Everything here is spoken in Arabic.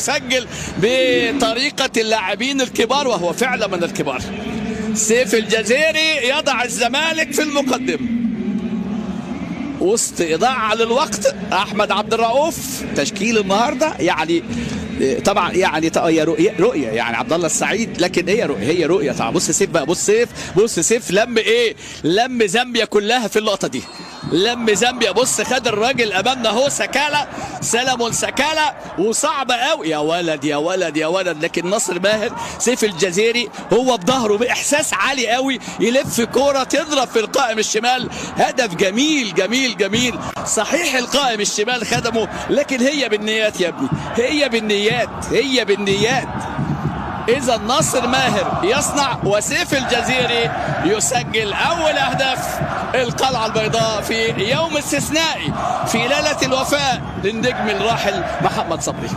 سجل بطريقة اللاعبين الكبار وهو فعلا من الكبار. سيف الجزيري يضع الزمالك في المقدم وسط إضاعة للوقت. أحمد عبد الرؤوف تشكيل النهارده يعني طبعا يعني رؤيه يعني عبد الله السعيد، لكن هي رؤيه طبعا. بص سيف بقى، بص سيف لم لم زامبيا كلها في اللقطه دي، لم زامبيا. بص خد الراجل امامنا اهو، سكالا سلمون سكالا، وصعب قوي يا ولد يا ولد يا ولد. لكن ناصر ماهر سيف الجزيري هو بظهره باحساس عالي قوي يلف كوره تضرب في القائم الشمال. هدف جميل جميل جميل. صحيح القائم الشمال خدمه، لكن هي بالنيات يا ابني، هي بالنيات. إذا ناصر ماهر يصنع وسيف الجزيري يسجل أول أهداف القلعة البيضاء في يوم استثنائي في ليلة الوفاء للنجم الراحل محمد صبري.